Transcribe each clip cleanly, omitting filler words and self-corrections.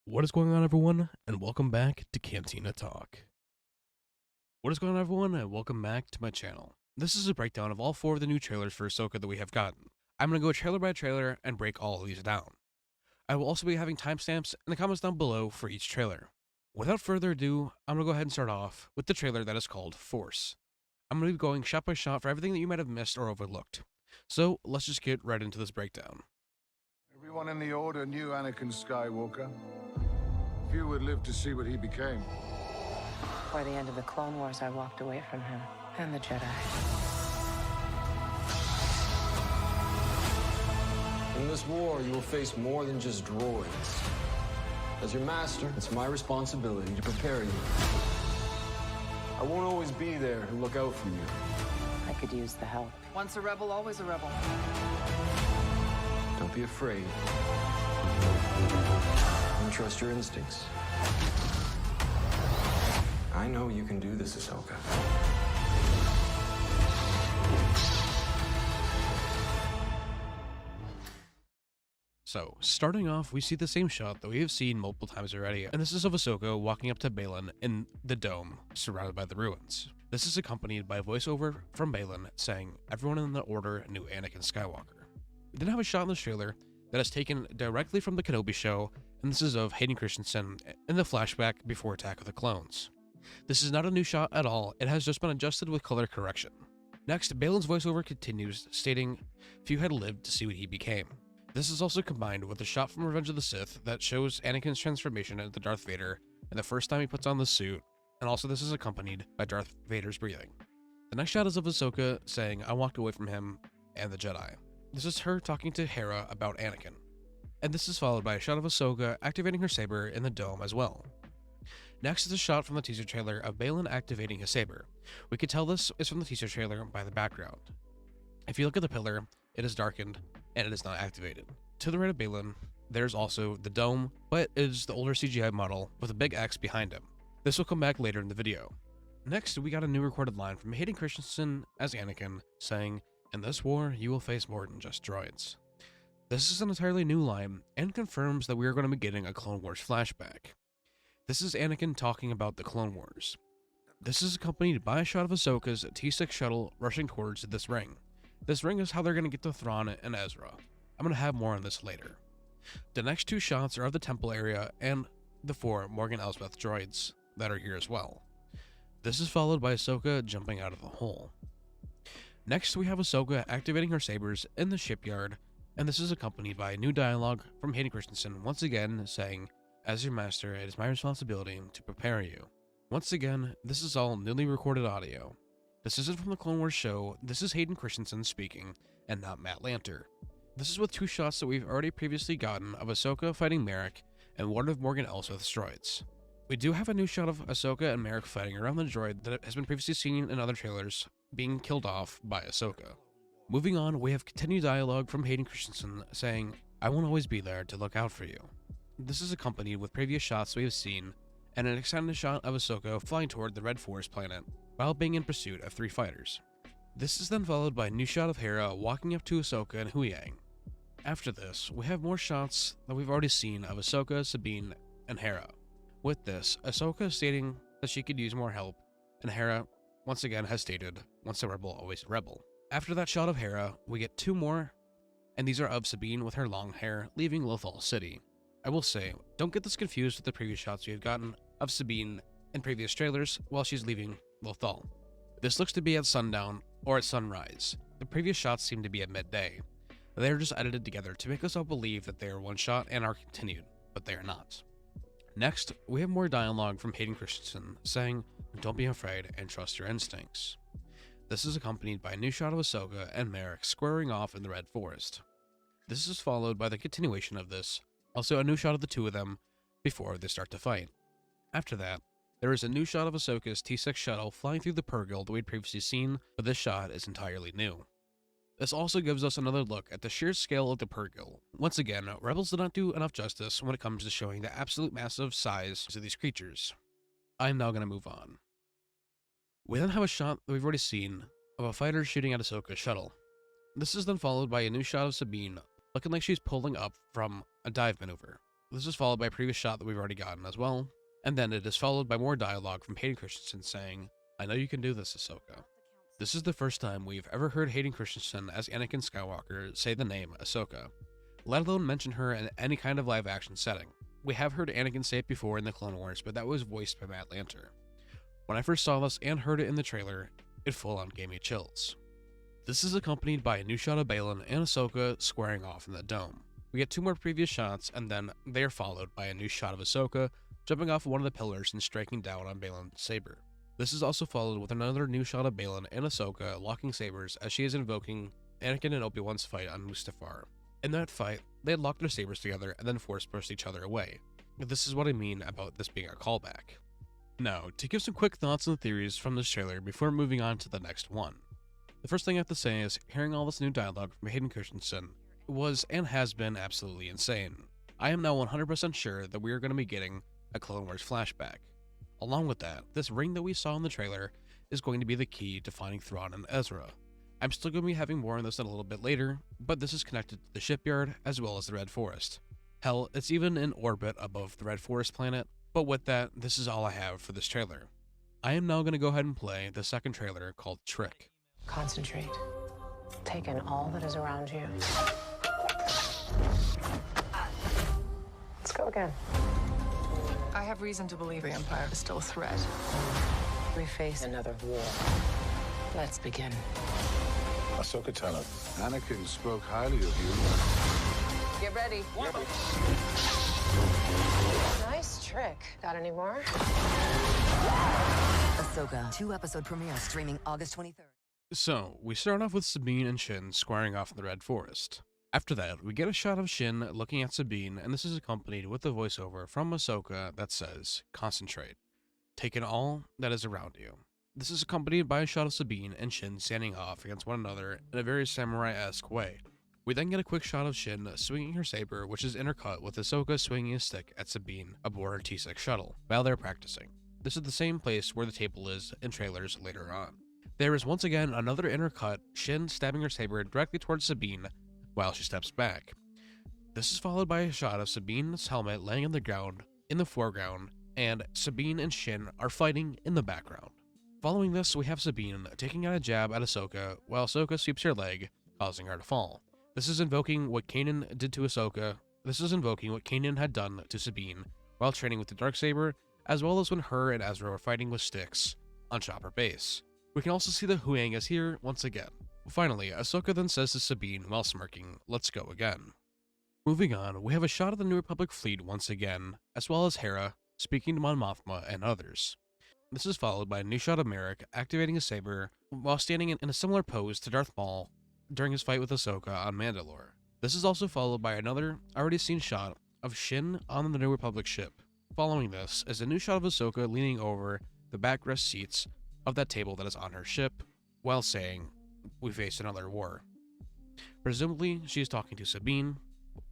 What is going on, everyone, and welcome back to Cantina Talk. What is going on, everyone, and welcome back to my channel. This is a breakdown of all 4 of the new trailers for Ahsoka that we have gotten. I'm going to go trailer by trailer and break all of these down. I will also be having timestamps in the comments down below for each trailer. Without further ado, I'm going to go ahead and start off with the trailer that is called Force. I'm going to be going shot by shot for everything that you might have missed or overlooked. So let's just get right into this breakdown. Everyone in the Order knew Anakin Skywalker. Few would live to see what he became. By the end of the Clone Wars, I walked away from him and the Jedi. In this war, you will face more than just droids. As your master, it's my responsibility to prepare you. I won't always be there to look out for you. I could use the help. Once a rebel, always a rebel. Don't be afraid. And trust your instincts. I know you can do this, Ahsoka. So, starting off, we see the same shot that we have seen multiple times already, and this is of Ahsoka walking up to Baylan in the dome, surrounded by the ruins. This is accompanied by a voiceover from Baylan saying, "Everyone in the Order knew Anakin Skywalker." We then have a shot in the trailer that is taken directly from the Kenobi show, and this is of Hayden Christensen in the flashback before Attack of the Clones. This is not a new shot at all, it has just been adjusted with color correction. Next, Baylan's voiceover continues, stating, "Few had lived to see what he became." This is also combined with a shot from Revenge of the Sith that shows Anakin's transformation into Darth Vader and the first time he puts on the suit, and also this is accompanied by Darth Vader's breathing. The next shot is of Ahsoka saying, "I walked away from him and the Jedi." This is her talking to Hera about Anakin. And this is followed by a shot of Ahsoka activating her saber in the dome as well. Next is a shot from the teaser trailer of Baylan activating his saber. We could tell this is from the teaser trailer by the background. If you look at the pillar, it is darkened and it is not activated. To the right of Baylan, there's also the dome, but it is the older CGI model with a big X behind him. This will come back later in the video. Next, we got a new recorded line from Hayden Christensen as Anakin saying, "In this war, you will face more than just droids." This is an entirely new line and confirms that we are going to be getting a Clone Wars flashback. This is Anakin talking about the Clone Wars. This is accompanied by a shot of Ahsoka's T6 shuttle rushing towards this ring. This ring is how they're going to get to Thrawn and Ezra. I'm going to have more on this later. The next 2 shots are of the temple area and the 4 Morgan Elsbeth droids that are here as well. This is followed by Ahsoka jumping out of the hole. Next, we have Ahsoka activating her sabers in the shipyard, and this is accompanied by new dialogue from Hayden Christensen once again saying, "As your master, it is my responsibility to prepare you." Once again, this is all newly recorded audio. This isn't from the Clone Wars show, this is Hayden Christensen speaking, and not Matt Lanter. This is with 2 shots that we've already previously gotten of Ahsoka fighting Merrick and one of Morgan Elsbeth's droids. We do have a new shot of Ahsoka and Merrick fighting around the droid that has been previously seen in other trailers being killed off by Ahsoka. Moving on, we have continued dialogue from Hayden Christensen saying, "I won't always be there to look out for you." This is accompanied with previous shots we have seen, and an extended shot of Ahsoka flying toward the Red Forest planet while being in pursuit of 3 fighters. This is then followed by a new shot of Hera walking up to Ahsoka and Huyang. After this, we have more shots that we've already seen of Ahsoka, Sabine, and Hera. With this, Ahsoka is stating that she could use more help, and Hera once again has stated, "Once a rebel, always a rebel." After that shot of Hera, we get 2 more, and these are of Sabine with her long hair leaving Lothal City. I will say, don't get this confused with the previous shots we have gotten of Sabine in previous trailers while she's leaving Lothal. This looks to be at sundown or at sunrise. The previous shots seem to be at midday. They are just edited together to make us all believe that they are one shot and are continued, but they are not. Next, we have more dialogue from Hayden Christensen saying, "Don't be afraid and trust your instincts." This is accompanied by a new shot of Ahsoka and Merrick squaring off in the Red Forest. This is followed by the continuation of this, also a new shot of the 2 of them before they start to fight. After that, there is a new shot of Ahsoka's T6 shuttle flying through the Purrgil that we'd previously seen, but this shot is entirely new. This also gives us another look at the sheer scale of the Purrgil. Once again, Rebels did not do enough justice when it comes to showing the absolute massive size of these creatures. I am now going to move on. We then have a shot that we've already seen of a fighter shooting at Ahsoka's shuttle. This is then followed by a new shot of Sabine looking like she's pulling up from a dive maneuver. This is followed by a previous shot that we've already gotten as well, and then it is followed by more dialogue from Hayden Christensen saying, "I know you can do this, Ahsoka." This is the first time we've ever heard Hayden Christensen as Anakin Skywalker say the name Ahsoka, let alone mention her in any kind of live action setting. We have heard Anakin say it before in the Clone Wars, but that was voiced by Matt Lanter. When I first saw this and heard it in the trailer, it full on gave me chills. This is accompanied by a new shot of Baylan and Ahsoka squaring off in the dome. We get 2 more previous shots, and then they are followed by a new shot of Ahsoka jumping off one of the pillars and striking down on Baylan's saber. This is also followed with another new shot of Baylan and Ahsoka locking sabers as she is invoking Anakin and Obi-Wan's fight on Mustafar. In that fight, they had locked their sabers together and then force-pushed each other away. This is what I mean about this being a callback. Now, to give some quick thoughts and theories from this trailer before moving on to the next one. The first thing I have to say is, hearing all this new dialogue from Hayden Christensen was and has been absolutely insane. I am now 100% sure that we are going to be getting a Clone Wars flashback. Along with that, this ring that we saw in the trailer is going to be the key to finding Thrawn and Ezra. I'm still going to be having more on this in a little bit later, but this is connected to the shipyard as well as the Red Forest. Hell, it's even in orbit above the Red Forest planet, but with that, this is all I have for this trailer. I am now going to go ahead and play the second trailer called Trick. Concentrate. Take in all that is around you. Let's go again. I have reason to believe the Empire is still a threat. We face another war. Let's begin. Ahsoka Tano, Anakin spoke highly of you. Get ready. Nice trick. Got any more? Ahsoka, 2-episode premiere streaming August 23rd. So, we start off with Sabine and Shin squaring off in the Red Forest. After that, we get a shot of Shin looking at Sabine, and this is accompanied with a voiceover from Ahsoka that says, "Concentrate. Take in all that is around you." This is accompanied by a shot of Sabine and Shin standing off against one another in a very samurai-esque way. We then get a quick shot of Shin swinging her saber, which is intercut with Ahsoka swinging a stick at Sabine aboard her T6 shuttle while they're practicing. This is the same place where the table is in trailers later on. There is once again another intercut, Shin stabbing her saber directly towards Sabine while she steps back. This is followed by a shot of Sabine's helmet laying on the ground in the foreground, and Sabine and Shin are fighting in the background. Following this, we have Sabine taking out a jab at Ahsoka while Ahsoka sweeps her leg, causing her to fall. This is invoking what Kanan did to Ahsoka. This is invoking what Kanan had done to Sabine while training with the Darksaber, as well as when her and Ezra were fighting with sticks on Chopper Base. We can also see the Huyang is here once again. Finally, Ahsoka then says to Sabine while smirking, "Let's go again." Moving on, we have a shot of the New Republic fleet once again, as well as Hera speaking to Mon Mothma and others. This is followed by a new shot of Merrick activating his saber while standing in a similar pose to Darth Maul during his fight with Ahsoka on Mandalore. This is also followed by another already seen shot of Shin on the New Republic ship. Following this is a new shot of Ahsoka leaning over the backrest seats of that table that is on her ship while saying, "We face another war." Presumably, she is talking to Sabine.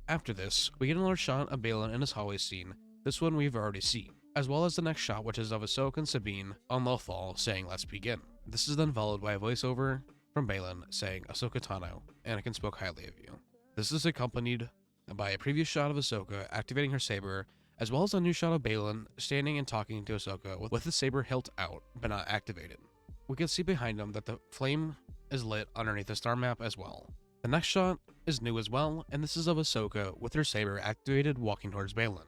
After this, we get another shot of Baylan in his hallway scene, this one we've already seen, as well as the next shot, which is of Ahsoka and Sabine on Lothal saying, "Let's begin." This is then followed by a voiceover from Baylan saying, "Ahsoka Tano, Anakin spoke highly of you." This is accompanied by a previous shot of Ahsoka activating her saber, as well as a new shot of Baylan standing and talking to Ahsoka with the saber hilt out, but not activated. We can see behind him that the flame is lit underneath the star map as well. The next shot is new as well, and this is of Ahsoka with her saber activated walking towards Baylan.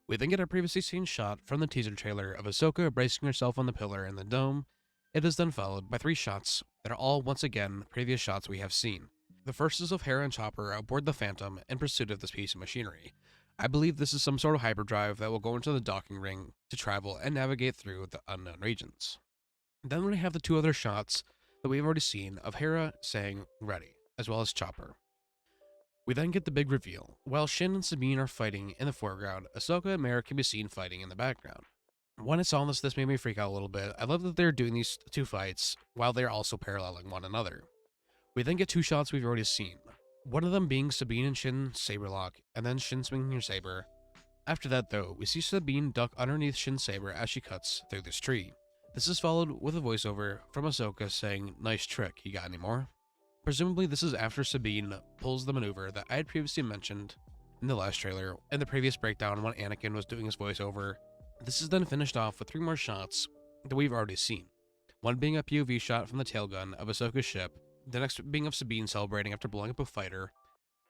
We then get a previously seen shot from the teaser trailer of Ahsoka bracing herself on the pillar in the dome. It is then followed by 3 shots that are all once again previous shots we have seen. The first is of Hera and Chopper aboard the Phantom in pursuit of this piece of machinery. I believe this is some sort of hyperdrive that will go into the docking ring to travel and navigate through the unknown regions. Then we have the 2 other shots that we've already seen of Hera saying "ready," as well as Chopper. We then get the big reveal. While Shin and Sabine are fighting in the foreground, Ahsoka and Merrick can be seen fighting in the background. When I saw this made me freak out a little bit. I love that they're doing these 2 fights while they're also paralleling one another. We then get 2 shots we've already seen. One of them being Sabine and Shin saber lock, and then Shin swinging her saber. After that though, we see Sabine duck underneath Shin's saber as she cuts through this tree. This is followed with a voiceover from Ahsoka saying, "Nice trick, you got any more?" Presumably this is after Sabine pulls the maneuver that I had previously mentioned in the last trailer, and the previous breakdown when Anakin was doing his voiceover. This is then finished off with 3 more shots that we've already seen. One being a POV shot from the tailgun of Ahsoka's ship, the next being of Sabine celebrating after blowing up a fighter,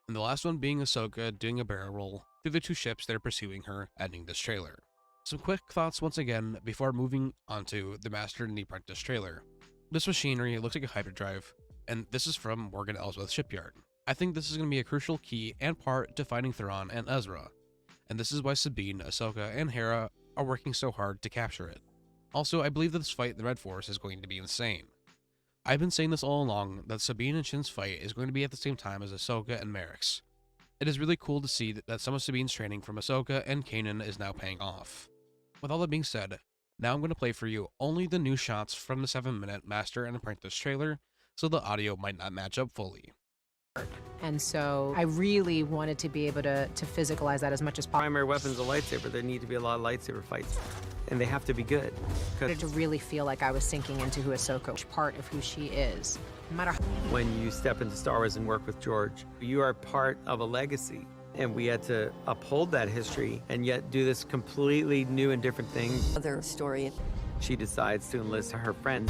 and the last one being Ahsoka doing a barrel roll through the 2 ships that are pursuing her, ending this trailer. Some quick thoughts once again before moving on to the Master and the Apprentice trailer. This machinery looks like a hyperdrive, and this is from Morgan Elsbeth's shipyard. I think this is going to be a crucial key and part to finding Thrawn and Ezra, and this is why Sabine, Ahsoka, and Hera are working so hard to capture it. Also, I believe that this fight in the Red Force is going to be insane. I've been saying this all along, that Sabine and Shin's fight is going to be at the same time as Ahsoka and Merrick's. It is really cool to see that some of Sabine's training from Ahsoka and Kanan is now paying off. With all that being said, now I'm going to play for you only the new shots from the 7-minute Master and Apprentice trailer, so the audio might not match up fully. And so I really wanted to be able to physicalize that as much as possible. Primary weapon's a lightsaber. There need to be a lot of lightsaber fights, and they have to be good. To really feel like I was sinking into who Ahsoka was, part of who she is. No matter how When you step into Star Wars and work with George, you are part of a legacy, and we had to uphold that history and yet do this completely new and different thing. Other story. She decides to enlist her friend.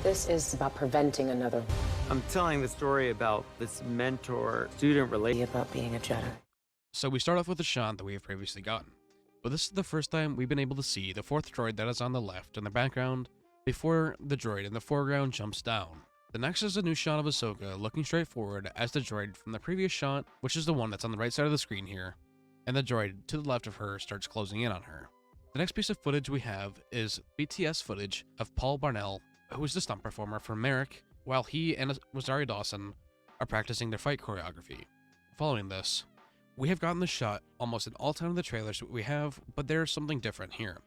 This is about preventing another. I'm telling the story about this mentor-student relationship. About being a Jedi. So we start off with a shot that we have previously gotten, but this is the first time we've been able to see the 4th droid that is on the left in the background before the droid in the foreground jumps down. The next is a new shot of Ahsoka looking straight forward as the droid from the previous shot, which is the one that's on the right side of the screen here, and the droid to the left of her starts closing in on her. The next piece of footage we have is BTS footage of Paul Barnell, who is the stunt performer for Merrick, while he and Rosario Dawson are practicing their fight choreography. Following this, we have gotten the shot almost in all 10 of the trailers we have, but there's something different here.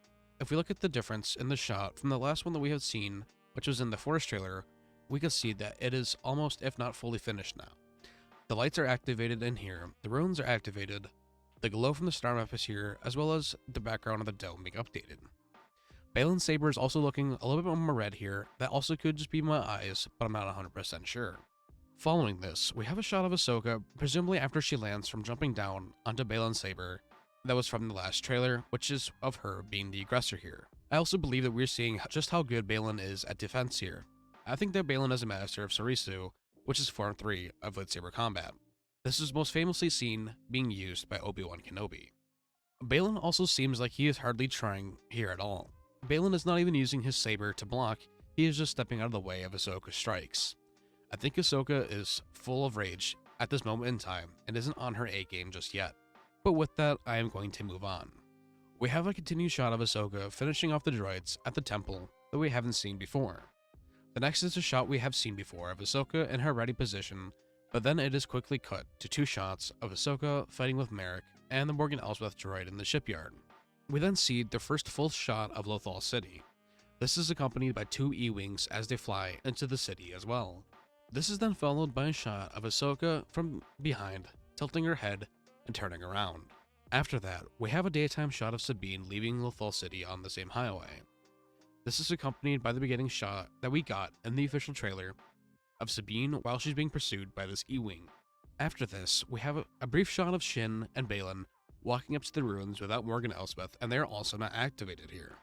If we look at the difference in the shot from the last one that we have seen, which was in the Force trailer, we can see that it is almost, if not fully finished now. The lights are activated in here, the runes are activated, the glow from the star map is here, as well as the background of the dome being updated. Baylan's saber is also looking a little bit more red here. That also could just be my eyes, but I'm not 100% sure. Following this, we have a shot of Ahsoka, presumably after she lands from jumping down onto Baylan's saber. That was from the last trailer, which is of her being the aggressor here. I also believe that we're seeing just how good Baylan is at defense here. I think that Baylan is a master of Sarisu, which is Form 3 of lightsaber combat. This is most famously seen being used by Obi-Wan Kenobi. Baylan also seems like he is hardly trying here at all. Baylan is not even using his saber to block, he is just stepping out of the way of Ahsoka's strikes. I think Ahsoka is full of rage at this moment in time and isn't on her A game just yet. But with that, I am going to move on. We have a continued shot of Ahsoka finishing off the droids at the temple that we haven't seen before. The next is a shot we have seen before of Ahsoka in her ready position, but then it is quickly cut to 2 shots of Ahsoka fighting with Merrick and the Morgan Elsbeth droid in the shipyard. We then see the first full shot of Lothal City. This is accompanied by 2 E-Wings as they fly into the city as well. This is then followed by a shot of Ahsoka from behind, tilting her head and turning around. After that, we have a daytime shot of Sabine leaving Lothal City on the same highway. This is accompanied by the beginning shot that we got in the official trailer of Sabine while she's being pursued by this E-Wing. After this, we have a brief shot of Shin and Baylan walking up to the ruins without Morgan Elsbeth, and they are also not activated here.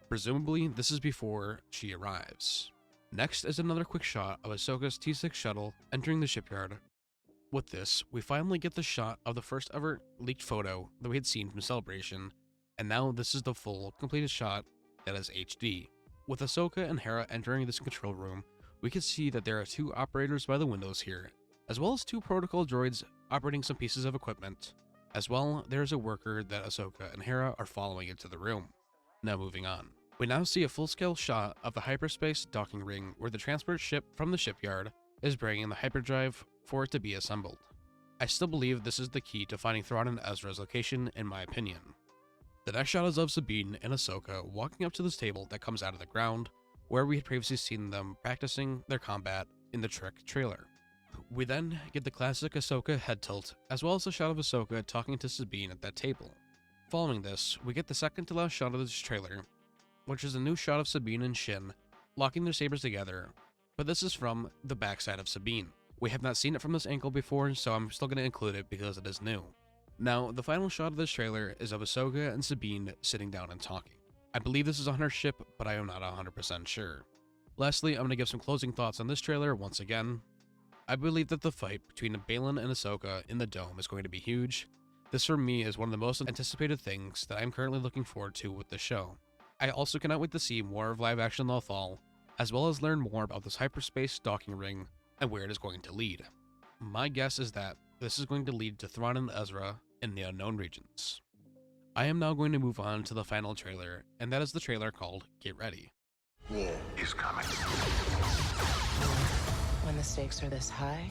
Presumably, this is before she arrives. Next is another quick shot of Ahsoka's T6 shuttle entering the shipyard. With this, we finally get the shot of the first ever leaked photo that we had seen from Celebration, and now this is the full, completed shot that is HD. With Ahsoka and Hera entering this control room, we can see that there are 2 operators by the windows here, as well as 2 protocol droids operating some pieces of equipment. As well, there is a worker that Ahsoka and Hera are following into the room. Now moving on. We now see a full-scale shot of the hyperspace docking ring where the transport ship from the shipyard is bringing the hyperdrive for it to be assembled. I still believe this is the key to finding Thrawn and Ezra's location in my opinion. The next shot is of Sabine and Ahsoka walking up to this table that comes out of the ground, where we had previously seen them practicing their combat in the Trek trailer. We then get the classic Ahsoka head tilt, as well as a shot of Ahsoka talking to Sabine at that table. Following this, we get the second to last shot of this trailer, which is a new shot of Sabine and Shin locking their sabers together, but this is from the backside of Sabine. We have not seen it from this angle before, so I'm still going to include it because it is new. Now, the final shot of this trailer is of Ahsoka and Sabine sitting down and talking. I believe this is on her ship, but I am not 100% sure. Lastly, I'm going to give some closing thoughts on this trailer once again. I believe that the fight between Baylan and Ahsoka in the Dome is going to be huge. This for me is one of the most anticipated things that I'm currently looking forward to with the show. I also cannot wait to see more of live action Lothal, as well as learn more about this hyperspace docking ring and where it is going to lead. My guess is that this is going to lead to Thrawn and Ezra in the unknown regions. I am now going to move on to the final trailer, and that is the trailer called Get Ready. War is coming. When the stakes are this high,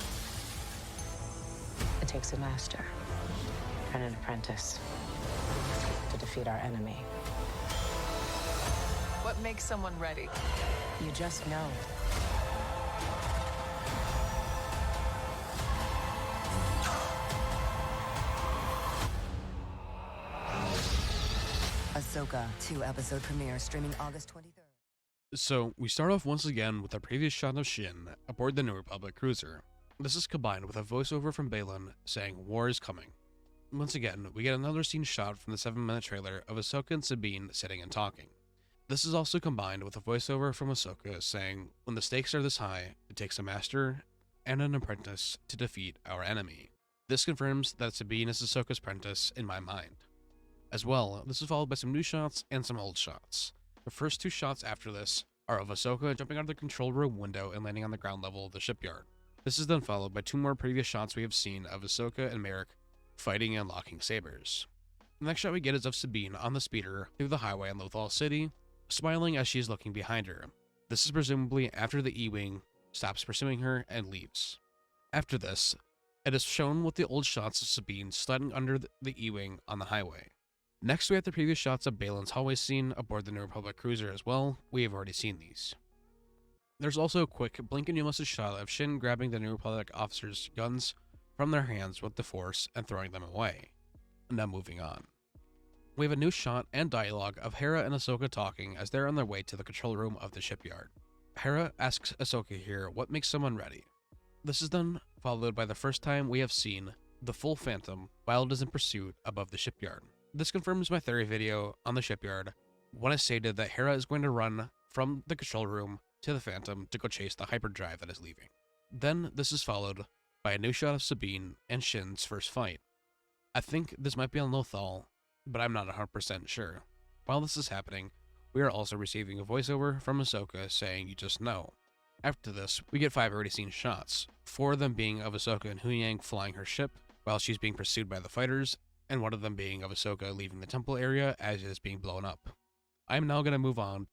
it takes a master and an apprentice to defeat our enemy. What makes someone ready? You just know. Ahsoka 2-episode premiere streaming August 23rd. So, we start off once again with a previous shot of Shin aboard the New Republic cruiser. This is combined with a voiceover from Baylan saying war is coming. Once again, we get another scene shot from the 7-minute trailer of Ahsoka and Sabine sitting and talking. This is also combined with a voiceover from Ahsoka saying, when the stakes are this high, it takes a master and an apprentice to defeat our enemy. This confirms that Sabine is Ahsoka's apprentice in my mind. As well, this is followed by some new shots and some old shots. The first two shots after this are of Ahsoka jumping out of the control room window and landing on the ground level of the shipyard. This is then followed by two more previous shots we have seen of Ahsoka and Merrick fighting and locking sabers. The next shot we get is of Sabine on the speeder through the highway in Lothal City, smiling as she is looking behind her. This is presumably after the E-Wing stops pursuing her and leaves. After this, it is shown with the old shots of Sabine sliding under the E-Wing on the highway. Next, we have the previous shots of Baylan's hallway scene aboard the New Republic cruiser as well. We have already seen these. There's also a quick blink and you miss a shot of Shin grabbing the New Republic officers' guns from their hands with the Force and throwing them away. Now moving on. We have a new shot and dialogue of Hera and Ahsoka talking as they're on their way to the control room of the shipyard. Hera asks Ahsoka here what makes someone ready. This is then followed by the first time we have seen the full Phantom while it is in pursuit above the shipyard. This confirms my theory video on the shipyard when I stated that Hera is going to run from the control room to the Phantom to go chase the hyperdrive that is leaving. Then this is followed by a new shot of Sabine and Shin's first fight. I think this might be on Lothal, but I'm not 100% sure. While this is happening, we are also receiving a voiceover from Ahsoka saying you just know. After this, we get 5 already seen shots, 4 of them being of Ahsoka and Huyang flying her ship while she's being pursued by the fighters, and one of them being of Ahsoka leaving the temple area as it is being blown up. I am now going to move on.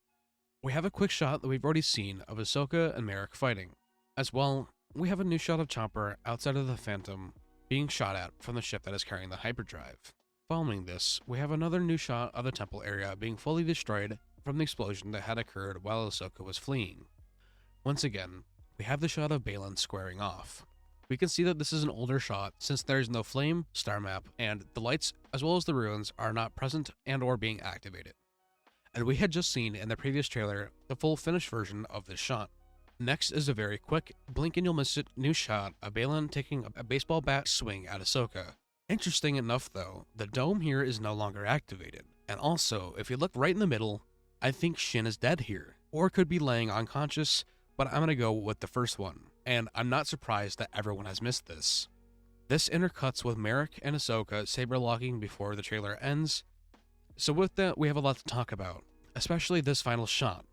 We have a quick shot that we've already seen of Ahsoka and Merrick fighting. As well, we have a new shot of Chopper outside of the Phantom being shot at from the ship that is carrying the hyperdrive. Following this, we have another new shot of the temple area being fully destroyed from the explosion that had occurred while Ahsoka was fleeing. Once again, we have the shot of Baylan squaring off. We can see that this is an older shot since there is no flame, star map, and the lights as well as the ruins are not present and or being activated. And we had just seen in the previous trailer the full finished version of this shot. Next is a very quick, blink and you'll miss it new shot of Baylan taking a baseball bat swing at Ahsoka. Interesting enough though, the dome here is no longer activated. And also, if you look right in the middle, I think Shin is dead here, or could be laying unconscious, but I'm gonna go with the first one. And I'm not surprised that everyone has missed this. This intercuts with Merrick and Ahsoka saber locking before the trailer ends. So with that, we have a lot to talk about, especially this final shot.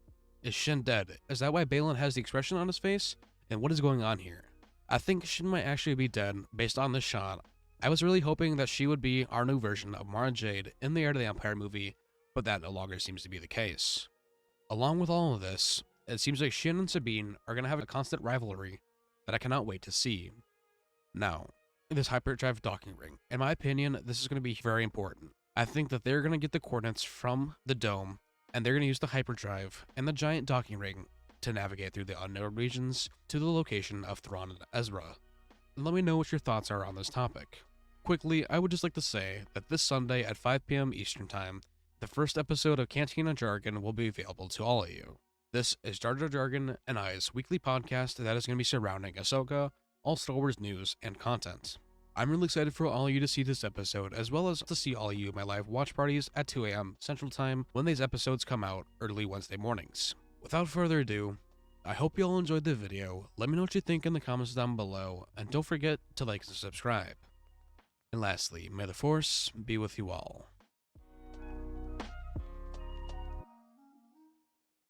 Is Shin dead? Is that why Baylan has the expression on his face? And what is going on here? I think Shin might actually be dead based on this shot. I was really hoping that she would be our new version of Mara Jade in the Heir to the Empire movie, but that no longer seems to be the case. Along with all of this, it seems like Shin and Sabine are going to have a constant rivalry that I cannot wait to see. Now, this hyperdrive docking ring. In my opinion, this is going to be very important. I think that they're going to get the coordinates from the dome, and they're going to use the hyperdrive and the giant docking ring to navigate through the unknown regions to the location of Thrawn and Ezra. Let me know what your thoughts are on this topic. Quickly, I would just like to say that this Sunday at 5 p.m. Eastern Time, the first episode of Cantina Jargon will be available to all of you. This is Jar Jar Jargon and I's weekly podcast that is going to be surrounding Ahsoka, all Star Wars news and content. I'm really excited for all of you to see this episode, as well as to see all of you at my live watch parties at 2 a.m. Central Time when these episodes come out early Wednesday mornings. Without further ado, I hope you all enjoyed the video. Let me know what you think in the comments down below, and don't forget to like and subscribe. And lastly, may the Force be with you all.